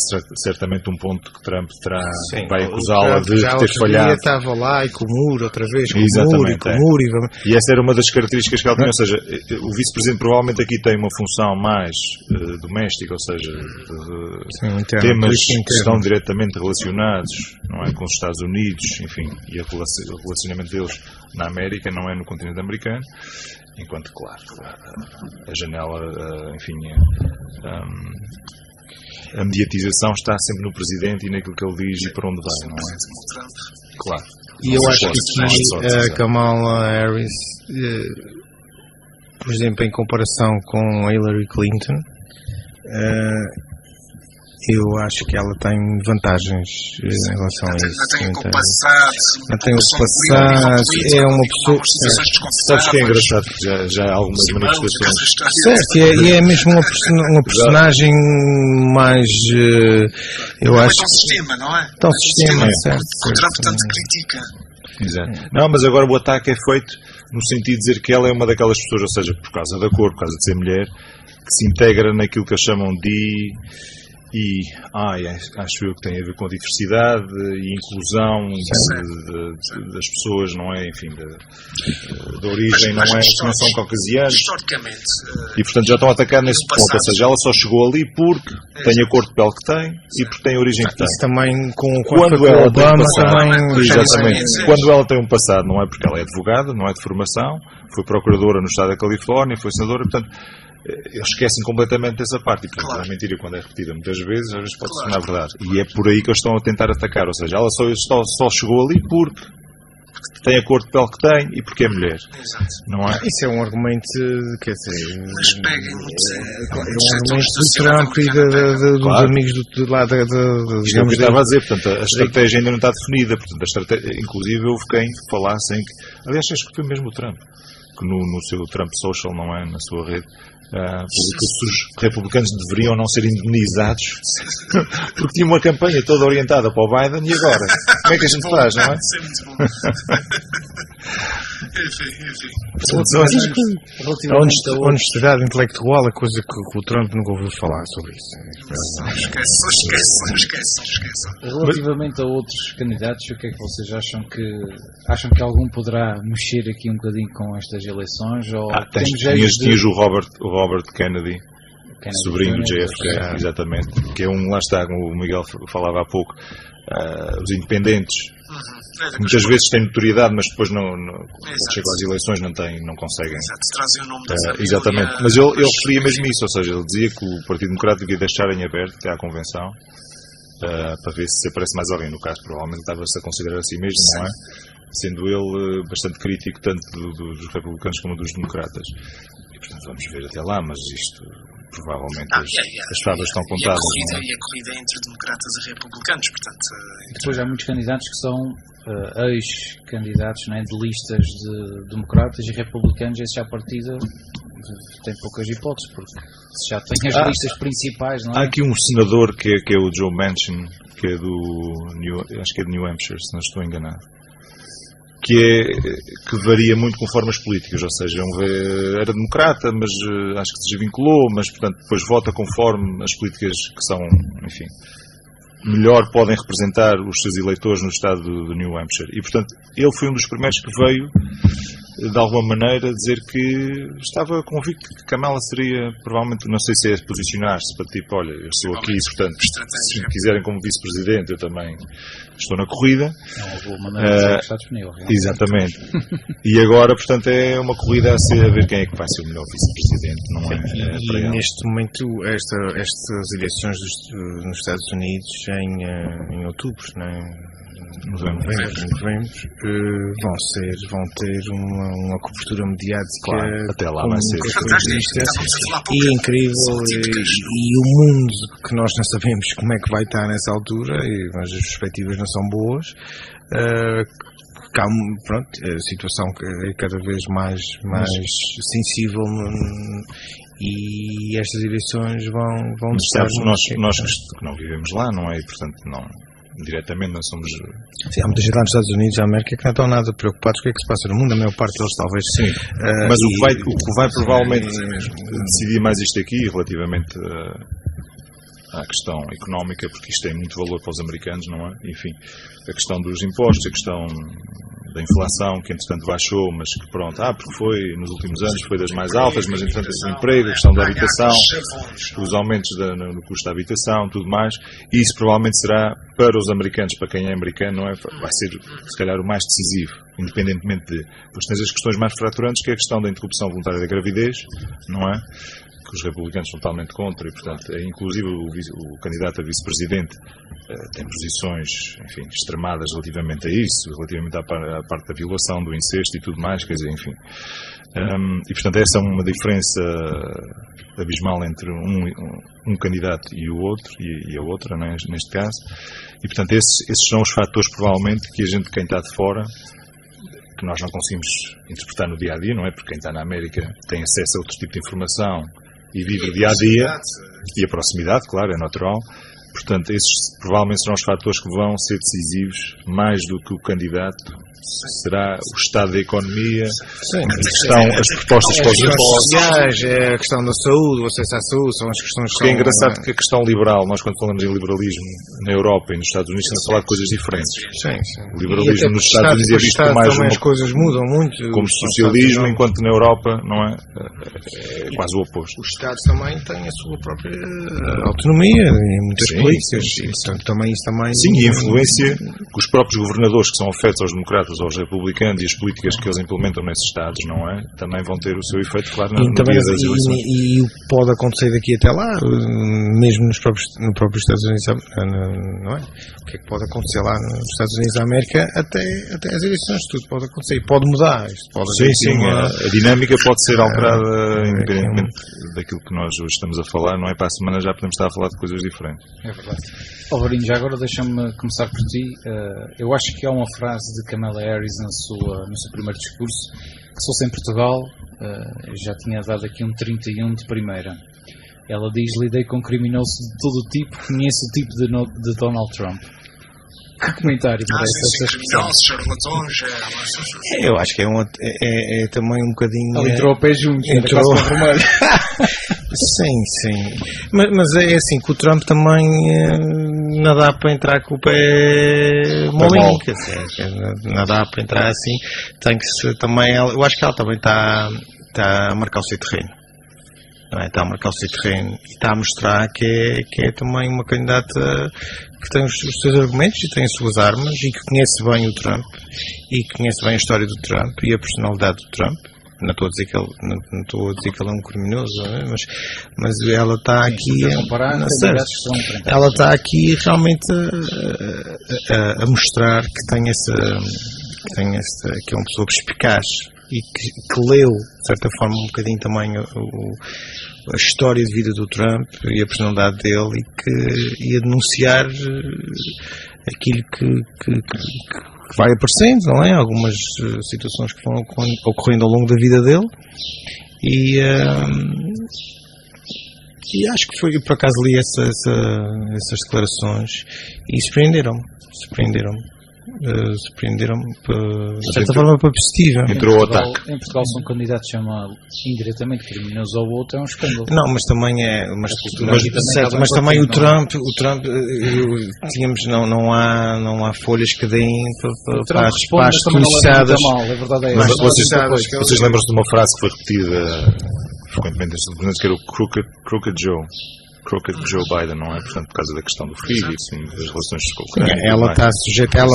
Speaker 4: certamente um ponto que Trump vai acusá-la de ter falhado.
Speaker 6: Estava lá e com o muro, outra vez, com
Speaker 4: Exatamente,
Speaker 6: o muro.
Speaker 4: E essa era uma das características que ela tinha, ou seja, o vice-presidente provavelmente aqui tem uma função mais doméstica, ou seja, temas que estão diretamente relacionados, não é, com os Estados Unidos, enfim, e o relacionamento deles na América, não é no continente americano, enquanto, claro, a janela, enfim, a mediatização está sempre no Presidente e naquilo que ele diz e para onde vai, não é? Claro.
Speaker 6: E eu acho que aqui a Kamala Harris, por exemplo, em comparação com a Hillary Clinton, eu acho que ela tem vantagens em relação a isso.
Speaker 5: Não tem o passado.
Speaker 6: Não tem o passado. É uma pessoa.
Speaker 4: Sabes que é engraçado que já há algumas manifestações.
Speaker 6: Certo, e é mesmo uma personagem mais. Eu acho.
Speaker 5: Tão sistema, não é?
Speaker 6: Tão sistema, certo.
Speaker 5: O Trump tanto critica.
Speaker 4: Exato. Não, mas agora o ataque é feito no sentido de dizer que ela é uma daquelas pessoas, ou seja, por causa da cor, por causa de ser mulher, que se integra naquilo que eles chamam de. Acho eu que tem a ver com a diversidade e inclusão das pessoas, não é? Enfim, da origem, não é? Que não são caucasianos.
Speaker 5: Historicamente.
Speaker 4: E portanto já estão a atacar nesse ponto, ou seja, ela só chegou ali porque tem a cor de pele que tem e porque tem a origem que tem.
Speaker 6: Isso também
Speaker 4: quando ela tem um passado,
Speaker 6: também,
Speaker 4: exatamente. Quando ela tem um passado, não é? Porque ela é advogada, não é de formação, foi procuradora no estado da Califórnia, foi senadora, portanto. Eles esquecem completamente dessa parte e, portanto, a mentira, quando é repetida muitas vezes, às vezes pode se tornar verdade. E é por aí que eles estão a tentar atacar. Ou seja, ela só chegou ali porque tem a cor de pele que tem e porque é mulher.
Speaker 5: Exato.
Speaker 4: Não é?
Speaker 6: Isso é um argumento, quer dizer...
Speaker 5: Mas peguem
Speaker 6: é um argumento do Trump e dos amigos do lado
Speaker 4: digamos, eu estava a dizer, portanto, a estratégia ainda não está definida. Portanto, inclusive houve quem falasse em que... Aliás, acho que foi mesmo o Trump. Que no seu Trump Social, não é? Na sua rede, que os republicanos deveriam não ser indemnizados porque tinha uma campanha toda orientada para o Biden e agora? Como é que a gente faz, não é?
Speaker 5: Isso é muito bom.
Speaker 6: Enfim. A honestidade intelectual é coisa que o Trump nunca ouviu falar sobre isso.
Speaker 5: Esqueçam.
Speaker 3: Relativamente a outros candidatos, o que é que vocês acham que algum poderá mexer aqui um bocadinho com estas eleições? Ou
Speaker 4: tinhas o Robert Kennedy, sobrinho do JFK, exatamente, que é lá está, como o Miguel falava há pouco, os independentes. Muitas vezes têm notoriedade, mas depois quando chegam às eleições não conseguem.
Speaker 5: Exato, trazem o nome da família.
Speaker 4: Exatamente, mas ele referia mesmo isso, ou seja, ele dizia que o Partido Democrático devia deixar em aberto até à convenção para ver se aparece mais alguém. No caso, provavelmente estava-se a considerar assim mesmo, não é? Sendo ele bastante crítico tanto dos republicanos como dos democratas. E portanto vamos ver até lá, mas isto provavelmente as favas estão contadas.
Speaker 5: E a corrida entre democratas e republicanos, portanto...
Speaker 3: Depois há muitos candidatos que são ex-candidatos, né, de listas de democratas e republicanos, esses à partida têm poucas hipóteses, porque se já tem as listas principais, não é?
Speaker 4: Há aqui um senador que é o Joe Manchin, que é acho que é de New Hampshire, se não estou enganado, que varia muito com formas políticas, ou seja, era democrata, mas acho que se desvinculou, mas portanto depois vota conforme as políticas que são, enfim, melhor podem representar os seus eleitores no estado de New Hampshire. E portanto ele foi um dos primeiros que veio de alguma maneira dizer que estava convicto que Kamala seria, provavelmente, não sei se é posicionar-se para tipo, olha, eu estou aqui, portanto, se me quiserem como vice-presidente, eu também estou na corrida.
Speaker 3: É uma boa maneira de dizer que está disponível.
Speaker 4: Exatamente. E agora, portanto, é uma corrida a ver quem é que vai ser o melhor vice-presidente, não é?
Speaker 6: E neste momento, estas eleições nos Estados Unidos em outubro, não é? Novembro, vão ter uma cobertura mediática,
Speaker 4: claro, até lá vai ser
Speaker 6: e incrível, e o mundo que nós não sabemos como é que vai estar nessa altura, mas as perspectivas não são boas. Pronto, a situação é cada vez mais sensível e estas eleições vão estar...
Speaker 4: Nós que não vivemos lá, não é? E, portanto, diretamente não somos...
Speaker 6: Sim, há muita gente lá nos Estados Unidos e América que não estão nada preocupados com o que é que se passa no mundo, a maior parte deles talvez
Speaker 4: sim. Mas o que vai provavelmente decidir mais isto aqui, relativamente à questão económica, porque isto tem muito valor para os americanos, não é? Enfim, a questão dos impostos, a questão da inflação, que entretanto baixou, mas que pronto, porque foi, nos últimos anos foi das mais altas, mas entretanto esse emprego, a questão da habitação, os aumentos no custo da habitação, tudo mais, e isso provavelmente será, para os americanos, para quem é americano, não é? Vai ser, se calhar, o mais decisivo, independentemente de... Pois tens as questões mais fraturantes, que é a questão da interrupção voluntária da gravidez, não é? que os republicanos são totalmente contra e, portanto, inclusive o candidato a vice-presidente tem posições, enfim, extremadas relativamente a isso, relativamente à parte da violação, do incesto e tudo mais, quer dizer, enfim. E, portanto, essa é uma diferença abismal entre um candidato e o outro, e a outra, né, neste caso. E, portanto, esses são os fatores, provavelmente, que a gente, quem está de fora, que nós não conseguimos interpretar no dia-a-dia, não é? Porque quem está na América tem acesso a outro tipo de informação e vive o dia-a-dia. E a proximidade, claro, é natural. Portanto, esses provavelmente serão os fatores que vão ser decisivos, mais do que o candidato. Será o estado da economia, as propostas para os
Speaker 6: impostos, a questão da saúde, o acesso à saúde, são as questões
Speaker 4: que é engraçado que a questão liberal, nós quando falamos em liberalismo na Europa e nos Estados Unidos estamos a falar de coisas diferentes.
Speaker 6: Sim.
Speaker 4: O liberalismo nos Estados Unidos é visto mais
Speaker 6: as coisas mudam muito,
Speaker 4: como socialismo, enquanto na Europa não é quase o oposto.
Speaker 6: Os Estados também têm a sua própria autonomia em muitas políticas.
Speaker 4: Sim, e a influência que os próprios governadores que são afetos aos democratas, aos republicanos, e as políticas que eles implementam nesses Estados, não é? Também vão ter o seu efeito, claro, no dia das eleições.
Speaker 6: E o que pode acontecer daqui até lá, mesmo no próprio Estados Unidos, não é? O que é que pode acontecer lá nos Estados Unidos da América até as eleições, tudo pode acontecer e pode mudar.
Speaker 4: A dinâmica pode ser alterada independentemente daquilo que nós hoje estamos a falar, não é? Para a semana já podemos estar a falar de coisas diferentes.
Speaker 3: É verdade. Alvarinho, já agora deixa-me começar por ti. Eu acho que há uma frase de Kamala Harris no seu primeiro discurso, que se fosse em Portugal, já tinha dado aqui um 31 de primeira. Ela diz: lidei com criminosos de todo o tipo, conheço o tipo de Donald Trump. Que comentário merece essa expressão?
Speaker 6: Eu acho que é também um bocadinho...
Speaker 3: Ela entrou ao pé junto, entrou com o vermelho.
Speaker 6: Sim. Mas é assim, que o Trump também não dá para entrar com o pé molinho, quer dizer, não dá para entrar assim. Tem que ser também... Eu acho que ela também está a marcar o seu terreno. Não é? Está a marcar o seu terreno e está a mostrar que é também uma candidata que tem os seus argumentos e tem as suas armas e que conhece bem o Trump e que conhece bem a história do Trump e a personalidade do Trump. Não estou a dizer que ele é um criminoso, não é? Mas ela está aqui ela está aqui realmente a mostrar que tem que é uma pessoa perspicaz e que leu, de certa forma, um bocadinho também a história de vida do Trump e a personalidade dele e a denunciar aquilo que vai aparecendo, não é? Algumas situações que vão ocorrendo ao longo da vida dele e acho que foi, por acaso li essas declarações e surpreenderam-me de certa forma para positiva.
Speaker 4: Entrou o ataque.
Speaker 3: Em Portugal, se um candidato chama indiretamente criminoso ao outro, é um escândalo.
Speaker 6: Não, mas também é. Mas também o Trump tínhamos, não há folhas que deem para as conhecidas.
Speaker 3: É verdade,
Speaker 4: mas vocês lembram-se de uma frase que foi repetida frequentemente neste documento, que era o Crooked Joe Biden, não é? Portanto, por causa da questão do filho e assim, das relações com o Ucrânia.
Speaker 6: Ela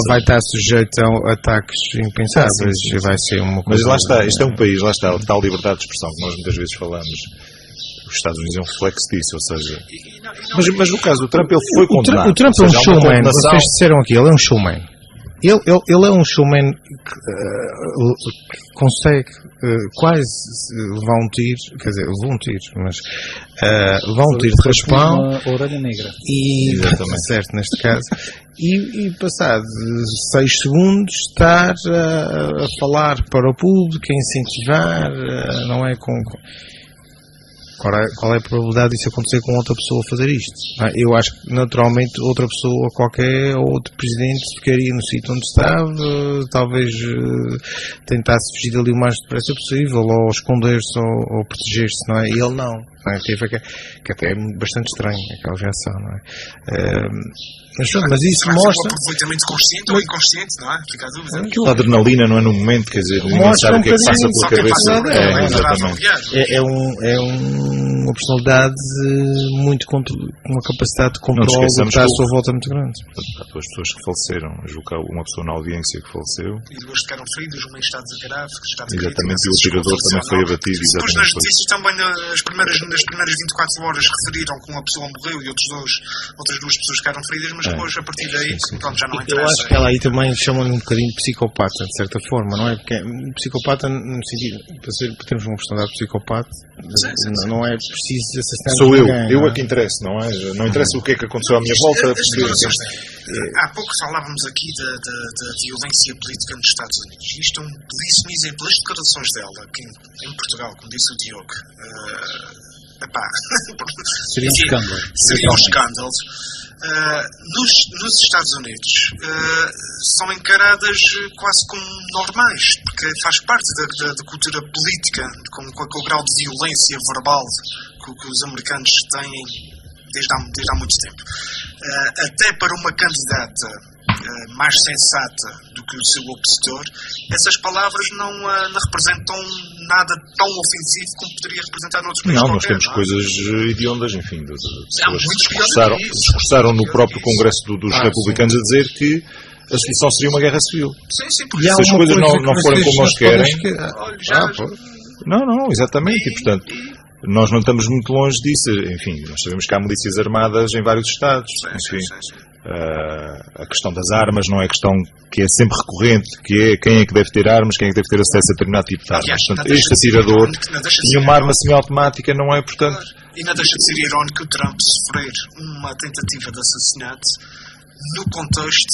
Speaker 6: vai estar sujeita a ataques impensáveis. Vai ser uma coisa.
Speaker 4: Mas lá está, isto é um país, lá está, a tal liberdade de expressão que nós muitas vezes falamos. Os Estados Unidos é um reflexo disso, ou seja. Mas no caso do Trump, ele foi condenado.
Speaker 6: O Trump é um showman. Vocês disseram aqui, ele é um showman. Ele é um showman que consegue quase levar um tiro, quer dizer, levou um tiro, mas levar um tiro de raspão.
Speaker 3: Uma orelha negra.
Speaker 6: Exatamente. Certo, neste caso. E passado 6 segundos estar a falar para o público, a incentivar, não é com... Qual é a probabilidade disso acontecer com outra pessoa a fazer isto? Eu acho que naturalmente outra pessoa qualquer ou outro presidente ficaria no sítio onde estava, talvez tentasse fugir dali o mais depressa possível, ou esconder-se ou proteger-se, não é? E ele não. Que até é bastante estranho aquela reação, não é? Mas isso mostra...
Speaker 5: Completamente consciente ou inconsciente, não é? Fica a dúvida.
Speaker 4: A adrenalina não é no momento, quer dizer, ninguém sabe o que é que passa pela cabeça. Exatamente.
Speaker 6: É um uma personalidade com uma capacidade de controle que está à sua volta muito grande.
Speaker 4: Há duas pessoas que faleceram, julgo que há uma pessoa na audiência que faleceu.
Speaker 5: E duas ficaram feridas, uma em estado grave,
Speaker 4: exatamente, e o atirador também foi abatido.
Speaker 5: Depois nas notícias também, nas primeiras 24 horas referiram que uma pessoa morreu e outras duas pessoas ficaram feridas, mas depois a partir daí pronto, já não interessa.
Speaker 6: Eu acho que ela aí também chama-lhe um bocadinho de psicopata, de certa forma, não é? Porque psicopata, no sentido, para termos uma personalidade psicopata, não é preciso assassinar
Speaker 4: sou
Speaker 6: ninguém.
Speaker 4: Eu é que interessa, não é? Não interessa o que é que aconteceu à minha volta.
Speaker 5: Há pouco falávamos aqui da violência política nos Estados Unidos. Isto é um belíssimo exemplo. As declarações dela aqui em Portugal, como disse o Diogo,
Speaker 3: seria um escândalo.
Speaker 5: Seria um escândalo. Nos Estados Unidos são encaradas quase como normais, porque faz parte da cultura política, com o grau de violência verbal que os americanos têm desde há muito tempo. Até para uma candidata mais sensata do que o seu opositor, essas palavras não representam nada tão ofensivo como poderia representar noutros países.
Speaker 4: Nós temos coisas hediondas, enfim, de pessoas que se expressaram no próprio Congresso dos republicanos a dizer que a solução seria uma guerra civil.
Speaker 5: Sim,
Speaker 4: se as coisas não forem como nós querem... Não, exatamente, e portanto... Nós não estamos muito longe disso. Enfim, nós sabemos que há milícias armadas em vários estados. Enfim, a questão das armas não é a questão que é sempre recorrente, que é quem é que deve ter armas, quem é que deve ter acesso a determinado tipo de armas. Portanto, este atirador tinha uma arma semiautomática, não é? Portanto...
Speaker 5: E não deixa de ser irónico o Trump sofrer uma tentativa de assassinato no contexto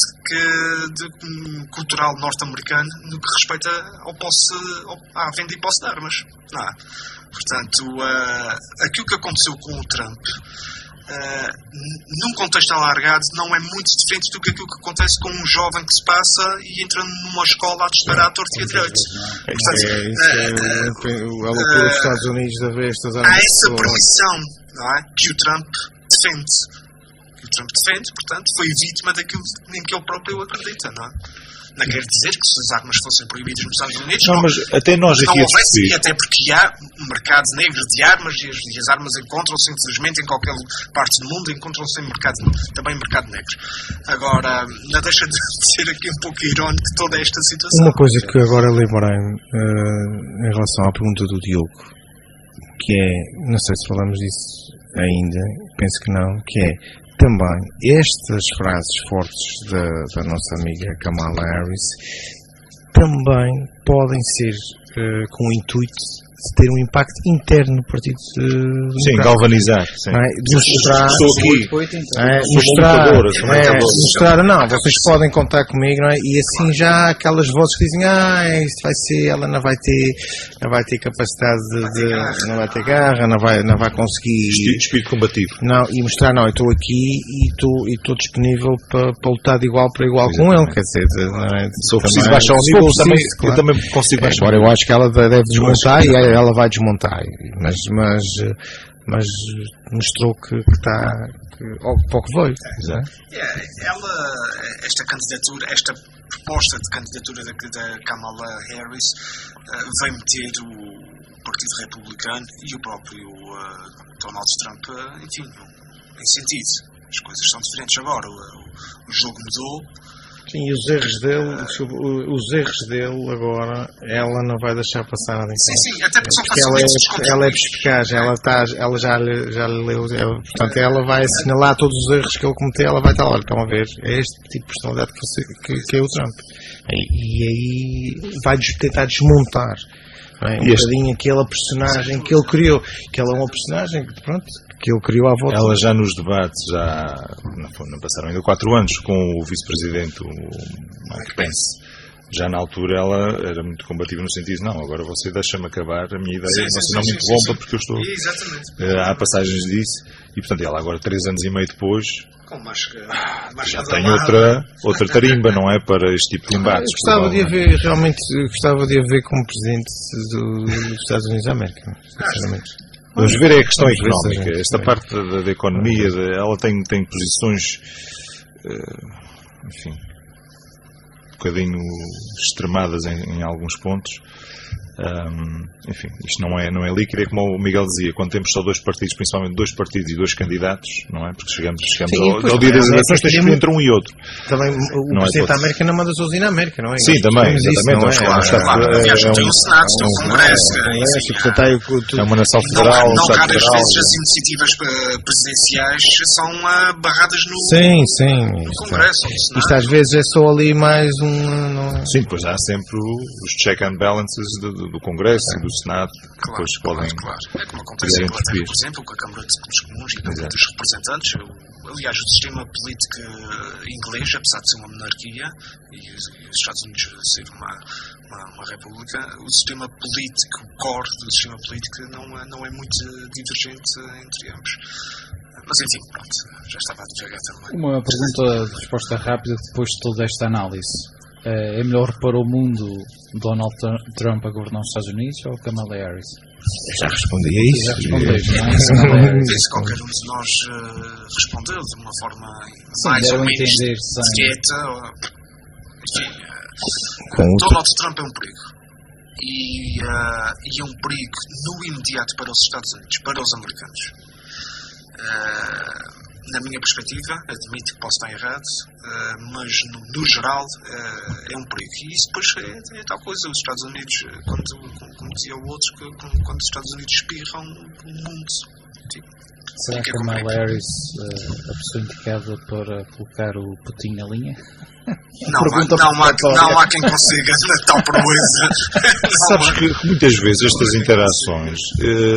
Speaker 5: cultural norte-americano no que respeita à venda e posse de armas. Não é? Portanto, aquilo que aconteceu com o Trump, num contexto alargado, não é muito diferente do que aquilo que acontece com um jovem que se passa e entra numa escola a disparar à torta e a direito.
Speaker 6: A loucura dos Estados Unidos de haver estas armas.
Speaker 5: Há essa permissão, não é? Que o Trump defende. Portanto, foi vítima daquilo em que ele próprio acredita, não é? Não quer dizer que se as armas fossem proibidas nos Estados Unidos
Speaker 4: mas até nós aqui
Speaker 5: não houvesse, e até porque há mercados negros de armas e as armas encontram-se, infelizmente, em qualquer parte do mundo, encontram-se também em mercado negro. Agora, não deixa de ser aqui um pouco irónico toda esta situação.
Speaker 6: Uma coisa que agora lembrei-me em relação à pergunta do Diogo, que é, não sei se falamos disso ainda, penso que não, que é também estas frases fortes da nossa amiga Kamala Harris também podem ser com o intuito de ter um impacto interno no Partido
Speaker 4: Sim, galvanizar. Sim.
Speaker 6: De mostrar...
Speaker 4: Estou aqui.
Speaker 6: Mostrar, não, vocês podem contar comigo, não é? E assim já há aquelas vozes que dizem isto vai ser, ela não vai ter capacidade não vai ter garra, não vai conseguir...
Speaker 4: Espírito combativo.
Speaker 6: Não, e mostrar, não, eu estou aqui e estou disponível para lutar de igual para igual com ele, quer dizer...
Speaker 4: Se eu preciso baixar o nível, eu também consigo baixar.
Speaker 6: Agora eu acho que ela deve desmontar e ela vai desmontar, mas mostrou que está para o que veio.
Speaker 5: Esta proposta de candidatura da Kamala Harris vai meter o Partido Republicano e o próprio Donald Trump, enfim, em sentido. As coisas são diferentes agora, o jogo mudou.
Speaker 6: Sim, e os erros dele agora, ela não vai deixar passar nada em conta.
Speaker 5: Sim, até porque
Speaker 6: ela é perspicaz, ela já lhe leu, portanto ela vai assinalar todos os erros que ele cometeu, ela vai estar lá, estão a ver, é este tipo de personalidade que é o Trump. E aí vai tentar desmontar bocadinho aquela personagem que ele criou, que ela é uma personagem que, pronto, que ele criou à volta.
Speaker 4: Ela já nos debates, não passaram ainda 4 anos, com o vice-presidente, o Mike Pence. Já na altura ela era muito combativa no sentido, não, agora você deixa-me acabar a minha ideia, você não me interrompa porque eu estou...
Speaker 5: Exatamente.
Speaker 4: Há passagens disso, e portanto ela agora 3 anos e meio depois... já tem outra tarimba, não é, para este tipo de embates.
Speaker 6: Gostava de a ver como presidente dos Estados Unidos da América, sinceramente.
Speaker 4: Vamos ver a questão económica, esta parte da economia, ela tem posições, enfim, bocadinho extremadas em alguns pontos. Enfim, isto não é líquido, é como o Miguel dizia, quando temos só 2 partidos, principalmente 2 partidos e 2 candidatos, não é? Porque chegamos ao dia das eleições, tens que escolher entre um e outro.
Speaker 6: Também o Presidente da América não manda sozinho na América, não é?
Speaker 4: Sim, também, exatamente.
Speaker 5: Aliás, tem o Senado, tem o Congresso.
Speaker 4: É uma nação federal,
Speaker 5: não raras vezes as iniciativas presidenciais são barradas no Congresso.
Speaker 6: Isto às vezes é só ali mais um...
Speaker 4: Sim, depois há sempre os check and balances do Congresso e do Senado, que depois podem...
Speaker 5: Claro. É como acontece em Inglaterra, por exemplo, com a Câmara dos Comuns e dos Representantes. Aliás, o sistema político inglês, apesar de ser uma monarquia e os Estados Unidos ser uma república, o sistema político, o core do sistema político não é muito divergente entre ambos. Mas enfim, pronto, já estava a devagar também.
Speaker 3: Uma pergunta de resposta rápida depois de toda esta análise. É melhor para o mundo Donald Trump a governar os Estados Unidos ou Kamala Harris?
Speaker 6: Já respondi a isso.
Speaker 3: Já respondeste, não é?
Speaker 5: Se qualquer um de nós respondeu de uma forma mais ou menos direta. Donald Trump é um perigo. E é um perigo no imediato para os Estados Unidos, para os americanos. Na minha perspectiva, admito que posso estar errado, mas no geral é um perigo. E isso depois é tal coisa. Os Estados Unidos, como dizia o outro, quando os Estados Unidos espirram, o mundo.
Speaker 3: Será que a Kamala Harris a pessoa indicada para colocar o Putin na linha?
Speaker 5: Não há quem consiga tal proeza.
Speaker 4: Sabes que muitas vezes estas interações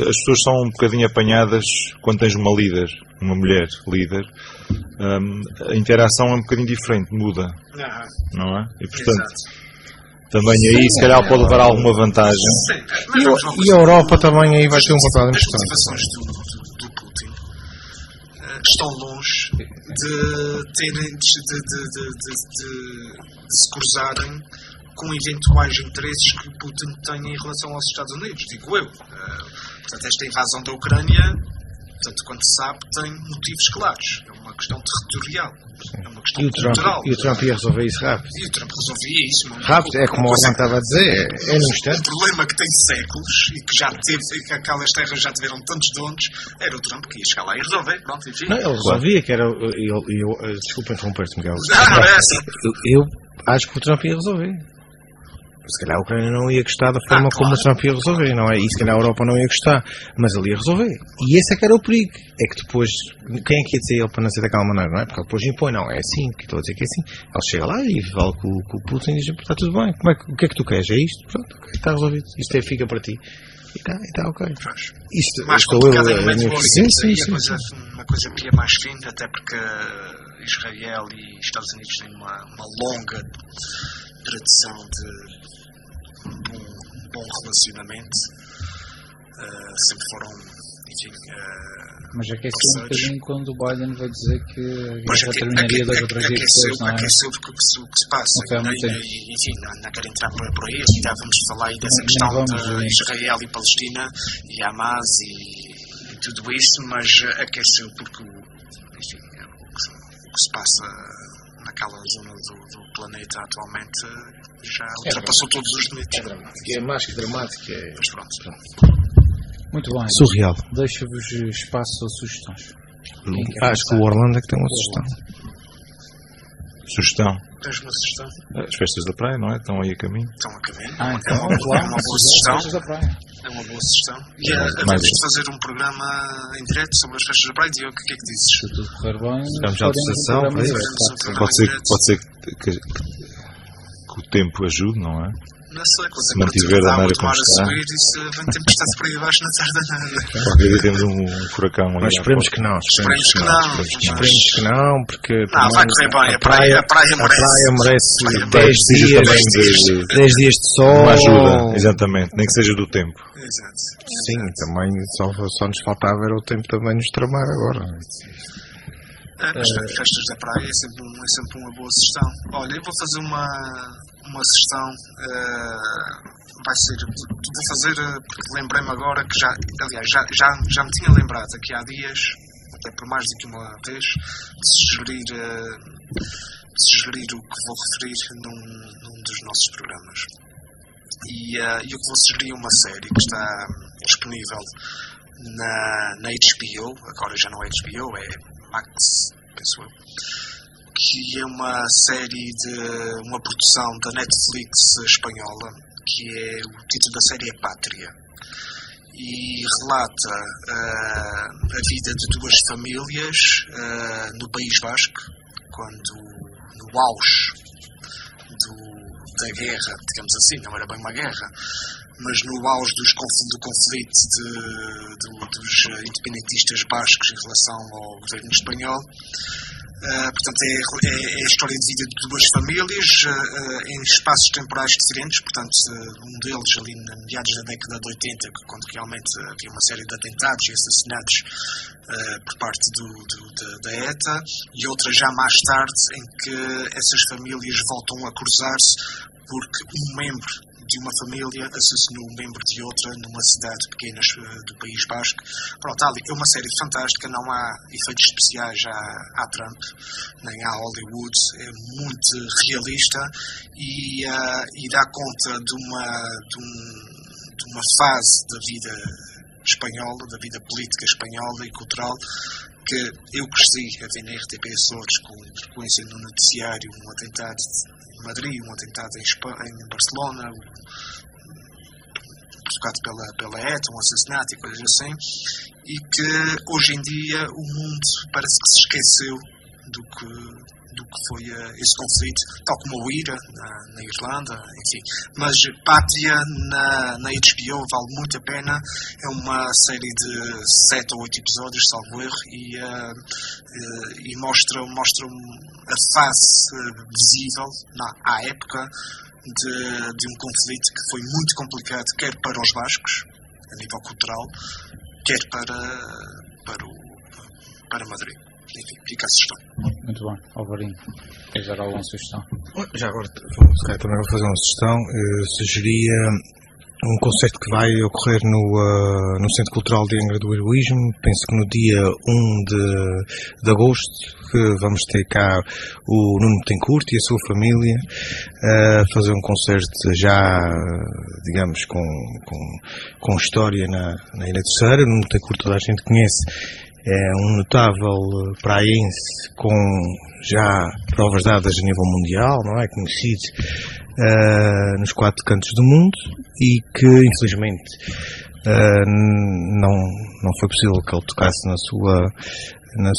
Speaker 4: as pessoas são um bocadinho apanhadas quando tens uma mulher líder. A interação é um bocadinho diferente, muda, não é? E portanto também aí se calhar pode levar alguma vantagem.
Speaker 6: E a Europa também aí vai ter um papel importante.
Speaker 5: As motivações do Putin estão longe de se cruzarem com eventuais interesses que o Putin tem em relação aos Estados Unidos, digo eu. Portanto, esta invasão da Ucrânia, tanto quanto se sabe, tem motivos claros. É uma questão territorial. É uma questão cultural.
Speaker 6: E o Trump ia resolver isso rápido.
Speaker 5: E o Trump resolvia isso.
Speaker 6: Rápido, é como o Orlando estava a dizer, é no instante.
Speaker 5: O problema que tem séculos e que já teve, que aquelas terras já tiveram tantos donos, era o Trump que ia chegar lá e resolver. Pronto, enfim.
Speaker 6: Não, ele resolvia, que era... Desculpa interromper-te, Miguel.
Speaker 5: Eu
Speaker 6: acho que o Trump ia resolver. Se calhar a Ucrânia não ia gostar da forma como o Trump ia resolver, não é? E se calhar a Europa não ia gostar, mas ele ia resolver. E esse é que era o perigo. É que depois, quem é que ia dizer ele para não ser daquela maneira, não é? Porque ele depois impõe, não, é assim, que estou a dizer que é assim. Ele chega lá e fala com o Putin e diz, está tudo bem, o que é que tu queres? É isto? Pronto, okay, está resolvido. Isto fica para ti. E está ok.
Speaker 5: Isto mais complicado é no momento do uma coisa que é mais fina, até porque Israel e Estados Unidos têm uma longa tradição de bom relacionamento, sempre foram, enfim,
Speaker 3: mas aqueceu um bocadinho quando o Biden vai dizer que a guerra terminaria 2 ou 3 dias depois, não é?
Speaker 5: Aqueceu o que se passa, enfim, não quero entrar por aí, já vamos falar aí dessa questão de Israel e Palestina e Hamas e tudo isso, mas aqueceu porque, enfim, o que se passa naquela zona do planeta atualmente já ultrapassou todos os limites.
Speaker 6: É mais que dramático.
Speaker 5: Mas pronto.
Speaker 3: Muito bem.
Speaker 6: Surreal.
Speaker 3: Deixo-vos espaço a sugestões.
Speaker 6: Acho que o Orlando é que tem uma
Speaker 4: Sugestão?
Speaker 5: Tens uma sugestão?
Speaker 4: As festas da praia, não é? Estão aí a caminho.
Speaker 5: Estão a caminho.
Speaker 3: Então,
Speaker 5: é uma boa sugestão. É uma boa sugestão. E havemos de fazer um programa em direto sobre as festas da praia. E o que é que dizes?
Speaker 3: Se tudo correr bem,
Speaker 6: estamos à disposição.
Speaker 4: Pode ser que o tempo ajude, não é?
Speaker 5: Não sei,
Speaker 4: se mantiver a maneira como está.
Speaker 5: Subir, isso vem tempestade por aí abaixo, não tarda nada.
Speaker 4: Qualquer dia temos um furacão.
Speaker 6: Mas esperemos que não. Esperemos que não, porque...
Speaker 5: Não, vai correr bem. A praia
Speaker 6: merece 10 dias de sol.
Speaker 4: Uma ajuda, exatamente. Nem que seja do tempo.
Speaker 5: Exato.
Speaker 6: Sim, também só nos faltava era o tempo também nos tramar agora.
Speaker 5: As festas da praia é sempre uma boa sugestão. Olha, eu vou fazer uma sugestão, vai ser, vou fazer, porque lembrei-me agora que já me tinha lembrado aqui há dias, até por mais do que uma vez, de sugerir o que vou referir num dos nossos programas. E o que vou sugerir é uma série que está disponível na HBO, agora já não é HBO, é Max, penso eu, que é uma série de uma produção da Netflix espanhola, que é, o título da série é Pátria, e relata a vida de duas famílias no País Basco, quando no auge da guerra, digamos assim, não era bem uma guerra, mas no auge do conflito dos independentistas bascos em relação ao governo espanhol. Portanto, é a história de vida de duas famílias em espaços temporais diferentes. Portanto, um deles ali na meados da década de 80, quando realmente havia uma série de atentados e assassinatos por parte da ETA, e outra já mais tarde, em que essas famílias voltam a cruzar-se porque um membro de uma família assassinou um membro de outra numa cidade pequena do País Basco. Pronto, é uma série fantástica, não há efeitos especiais à Trump, nem há Hollywood, é muito realista e dá conta de uma fase da vida espanhola, da vida política espanhola e cultural, que eu cresci a ver na RTP Açores com frequência no noticiário, um atentado em Madrid, um atentado em Barcelona, provocado pela ETA, um assassinato e coisas assim, e que hoje em dia o mundo parece que se esqueceu do que foi esse conflito, tal como o IRA na Irlanda, enfim. Mas Pátria na HBO vale muito a pena, é uma série de 7 ou 8 episódios, salvo erro, e mostra a face visível à época de um conflito que foi muito complicado, quer para os bascos, a nível cultural, quer para Madrid. Enfim, fica a sugestão.
Speaker 3: Muito bem, Alvarinho, queres dar alguma sugestão?
Speaker 6: Já agora, também vou fazer uma sugestão. Eu sugeria um concerto que vai ocorrer no Centro Cultural de Angra do Heroísmo. Penso que no dia 1 de agosto, que vamos ter cá o Nuno Betancourt e a sua família a fazer um concerto já, digamos, com história na Ilha Terceira. O Nuno Betancourt toda a gente conhece. É um notável praense com já provas dadas a nível mundial, não é? Conhecido nos 4 cantos do mundo e que, infelizmente, não foi possível que ele tocasse na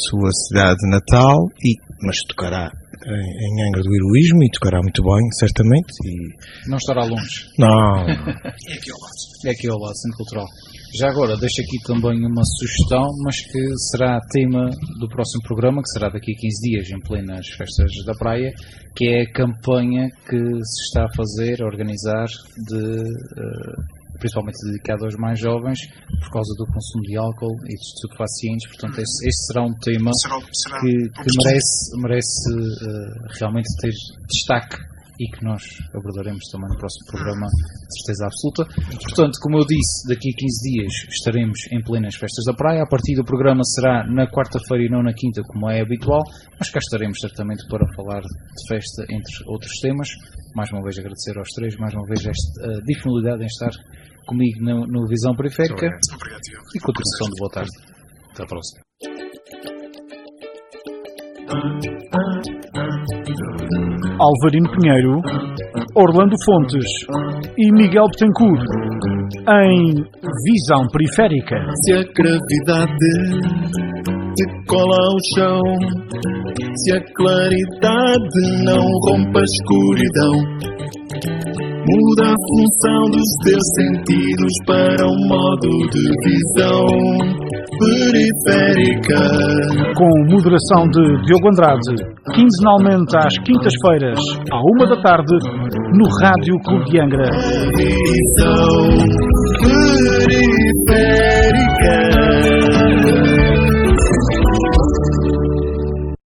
Speaker 6: sua cidade natal, mas tocará em Angra do Heroísmo e tocará muito bem, certamente. E...
Speaker 3: Não estará longe.
Speaker 6: Não.
Speaker 5: É aqui ao lado.
Speaker 3: É aqui ao lado, Centro Cultural. Já agora, deixo aqui também uma sugestão, mas que será tema do próximo programa, que será daqui a 15 dias, em plenas festas da praia, que é a campanha que se está a fazer, a organizar, principalmente dedicada aos mais jovens, por causa do consumo de álcool e de estupefacientes. Portanto, este será um tema que merece realmente ter destaque e que nós abordaremos também no próximo programa, de certeza absoluta. Portanto, como eu disse, daqui a 15 dias estaremos em plenas festas da praia. A partir do programa será na quarta-feira e não na quinta, como é habitual, mas cá estaremos certamente para falar de festa, entre outros temas. Mais uma vez agradecer aos três, mais uma vez esta disponibilidade em estar comigo no Visão Periférica.
Speaker 5: Obrigado, Diogo.
Speaker 3: E continuação de boa tarde. Até a próxima.
Speaker 1: Alvarino Pinheiro, Orlando Fontes e Miguel Betancourt em Visão Periférica.
Speaker 2: Se a gravidade te cola ao chão, se a claridade não rompe a escuridão, muda a função dos teus sentidos para um modo de visão periférica.
Speaker 1: Com moderação de Diogo Andrade, quinzenalmente às quintas-feiras, à 13h, no Rádio Clube de Angra.
Speaker 2: Visão periférica.